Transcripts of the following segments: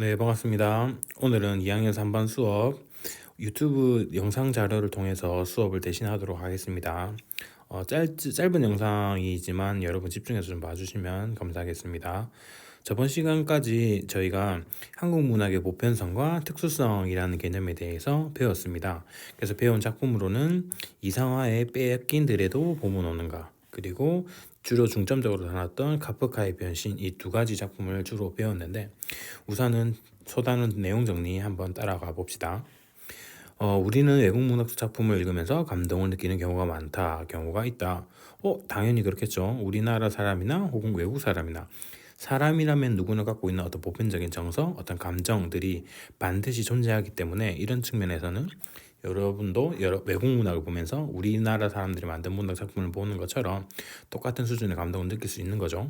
네, 반갑습니다. 오늘은 2학년 3반 수업 유튜브 영상 자료를 통해서 수업을 대신하도록 하겠습니다. 짧은 영상이지만 여러분 집중해서 좀 봐주시면 감사하겠습니다. 저번 시간까지 저희가 한국 문학의 보편성과 특수성이라는 개념에 대해서 배웠습니다. 그래서 배운 작품으로는 이상화의 빼앗긴 들에도 봄은 오는가, 그리고 주로 중점적으로 다뤘던 카프카의 변신, 이 두 가지 작품을 주로 배웠는데, 우선은 소단은 내용 정리 한번 따라가 봅시다. 우리는 외국 문학 작품을 읽으면서 감동을 느끼는 경우가 많다, 경우가 있다. 당연히 그렇겠죠. 우리나라 사람이나 혹은 외국 사람이나, 사람이라면 누구나 갖고 있는 어떤 보편적인 정서, 어떤 감정들이 반드시 존재하기 때문에 이런 측면에서는 여러분도 외국 문학을 보면서 우리나라 사람들이 만든 문학 작품을 보는 것처럼 똑같은 수준의 감동을 느낄 수 있는 거죠.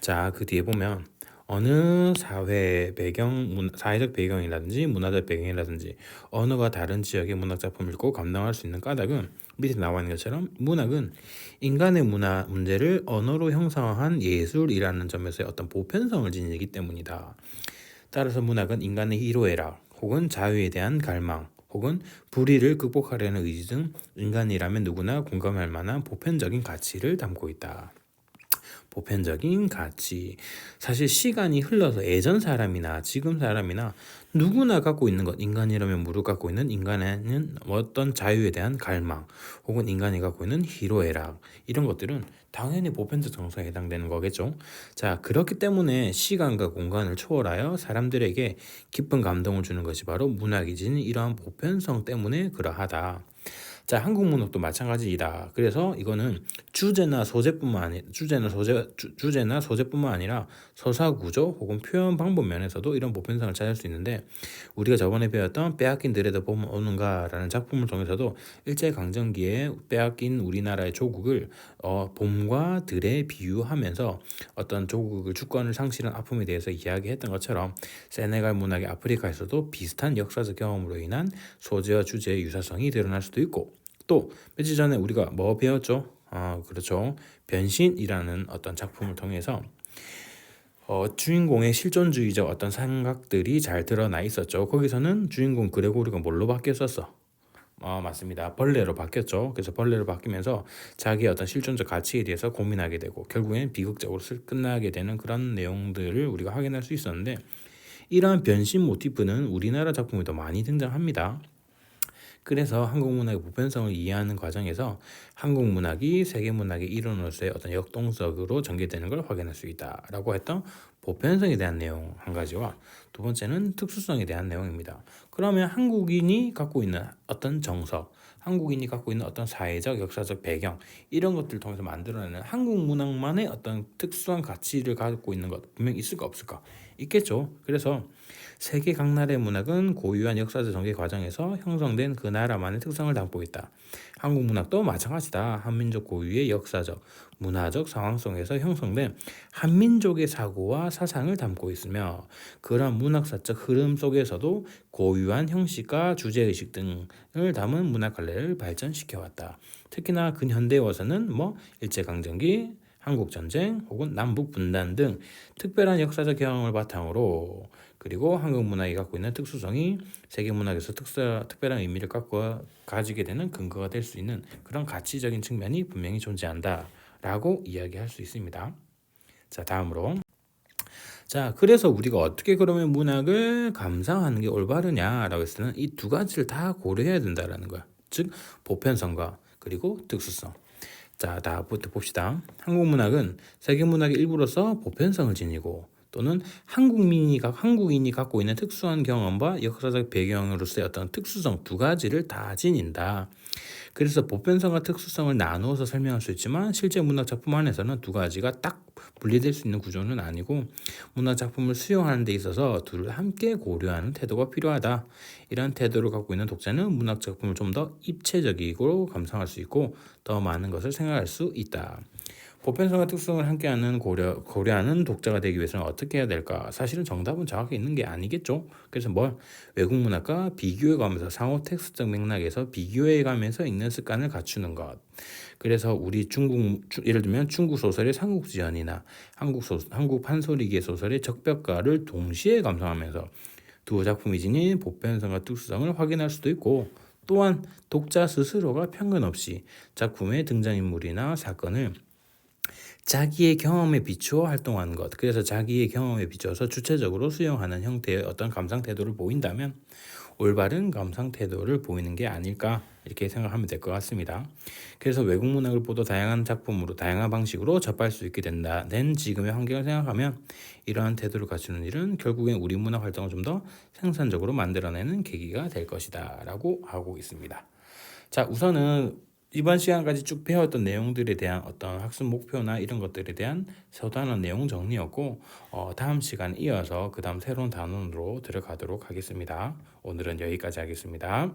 자, 그 뒤에 보면 어느 사회 배경, 사회적 배경이라든지 문화적 배경이라든지 언어가 다른 지역의 문학 작품을 읽고 감동할 수 있는 까닭은 밑에 나와 있는 것처럼 문학은 인간의 문화 문제를 언어로 형상화한 예술이라는 점에서의 어떤 보편성을 지니기 때문이다. 따라서 문학은 인간의 희로애락 혹은 자유에 대한 갈망 혹은 불의를 극복하려는 의지 등 인간이라면 누구나 공감할 만한 보편적인 가치를 담고 있다. 보편적인 가치. 사실 시간이 흘러서 예전 사람이나 지금 사람이나 누구나 갖고 있는 것, 인간이라면 무릇 갖고 있는 인간에는 어떤 자유에 대한 갈망 혹은 인간이 갖고 있는 희로애락, 이런 것들은 당연히 보편적 정서에 해당되는 거겠죠. 자, 그렇기 때문에 시간과 공간을 초월하여 사람들에게 깊은 감동을 주는 것이 바로 문학이지, 이러한 보편성 때문에 그러하다. 자, 한국 문학도 마찬가지이다. 그래서 이거는 주제나 소재뿐만 아니라 서사 구조 혹은 표현 방법 면에서도 이런 보편성을 찾을 수 있는데, 우리가 저번에 배웠던 빼앗긴 들에도 봄은 오는가라는 작품을 통해서도 일제강점기에 빼앗긴 우리나라의 조국을 봄과 들에 비유하면서 어떤 조국의 주권을 상실한 아픔에 대해서 이야기했던 것처럼, 세네갈 문학의 아프리카에서도 비슷한 역사적 경험으로 인한 소재와 주제의 유사성이 드러날 수도 있고, 또 며칠 전에 우리가 뭐 배웠죠? 그렇죠. 변신이라는 어떤 작품을 통해서 주인공의 실존주의적 어떤 생각들이 잘 드러나 있었죠. 거기서는 주인공 그레고리가 뭘로 바뀌었었어? 맞습니다. 벌레로 바뀌었죠. 그래서 벌레로 바뀌면서 자기의 어떤 실존적 가치에 대해서 고민하게 되고 결국엔 비극적으로 끝나게 되는 그런 내용들을 우리가 확인할 수 있었는데, 이러한 변신 모티프는 우리나라 작품에도 많이 등장합니다. 그래서 한국 문학의 보편성을 이해하는 과정에서 한국 문학이 세계 문학의 일원으로서의 어떤 역동적으로 전개되는 걸 확인할 수 있다라고 했던 보편성에 대한 내용 한 가지와, 두 번째는 특수성에 대한 내용입니다. 그러면 한국인이 갖고 있는 어떤 정서, 한국인이 갖고 있는 어떤 사회적, 역사적 배경, 이런 것들을 통해서 만들어내는 한국 문학만의 어떤 특수한 가치를 갖고 있는 것 분명 있을까 없을까? 있겠죠. 그래서 세계 각 나라의 문학은 고유한 역사적 전개 과정에서 형성된 그 나라만의 특성을 담고 있다. 한국 문학도 마찬가지다. 한민족 고유의 역사적, 문화적 상황 속에서 형성된 한민족의 사고와 사상을 담고 있으며, 그런 문학사적 흐름 속에서도 고유한 형식과 주제의식 등을 담은 문학 갈래를 발전시켜왔다. 특히나 근현대에 와서는 일제강점기, 한국전쟁 혹은 남북분단 등 특별한 역사적 경험을 바탕으로, 그리고 한국 문학이 갖고 있는 특수성이 세계 문학에서 특별한 의미를 가지게 되는 근거가 될 수 있는 그런 가치적인 측면이 분명히 존재한다라고 이야기할 수 있습니다. 자, 다음으로, 자, 그래서 우리가 어떻게 그러면 문학을 감상하는 게 올바르냐라고 했을 때는 이 두 가지를 다 고려해야 된다라는 거야. 즉, 보편성과 그리고 특수성. 자, 다부터 봅시다. 한국 문학은 세계 문학의 일부로서 보편성을 지니고, 또는 한국인이 갖고 있는 특수한 경험과 역사적 배경으로서의 어떤 특수성 두 가지를 다 지닌다. 그래서 보편성과 특수성을 나누어서 설명할 수 있지만, 실제 문학 작품 안에서는 두 가지가 딱 분리될 수 있는 구조는 아니고, 문학 작품을 수용하는 데 있어서 둘을 함께 고려하는 태도가 필요하다. 이런 태도를 갖고 있는 독자는 문학 작품을 좀 더 입체적이고 감상할 수 있고 더 많은 것을 생각할 수 있다. 보편성과 특성을 함께하는 고려하는 독자가 되기 위해서는 어떻게 해야 될까? 사실은 정답은 정확히 있는 게 아니겠죠. 그래서 외국 문학과 비교해가면서 상호 텍스트적 맥락에서 비교해가면서 읽는 습관을 갖추는 것. 그래서 우리 예를 들면 중국 소설의 삼국지연이나 한국 판소리기의 소설의 적벽가를 동시에 감상하면서 두 작품이 지닌 보편성과 특수성을 확인할 수도 있고, 또한 독자 스스로가 편견 없이 작품의 등장인물이나 사건을 자기의 경험에 비추어 활동하는 것. 그래서 자기의 경험에 비추어서 주체적으로 수용하는 형태의 어떤 감상 태도를 보인다면 올바른 감상 태도를 보이는 게 아닐까, 이렇게 생각하면 될 것 같습니다. 그래서 외국 문학을 보도 다양한 작품으로 다양한 방식으로 접할 수 있게 된다는 지금의 환경을 생각하면 이러한 태도를 갖추는 일은 결국엔 우리 문학 활동을 좀 더 생산적으로 만들어내는 계기가 될 것이다 라고 하고 있습니다. 자, 우선은 이번 시간까지 쭉 배웠던 내용들에 대한 어떤 학습 목표나 이런 것들에 대한 서단원 내용 정리였고, 다음 시간에 이어서 그 다음 새로운 단원으로 들어가도록 하겠습니다. 오늘은 여기까지 하겠습니다.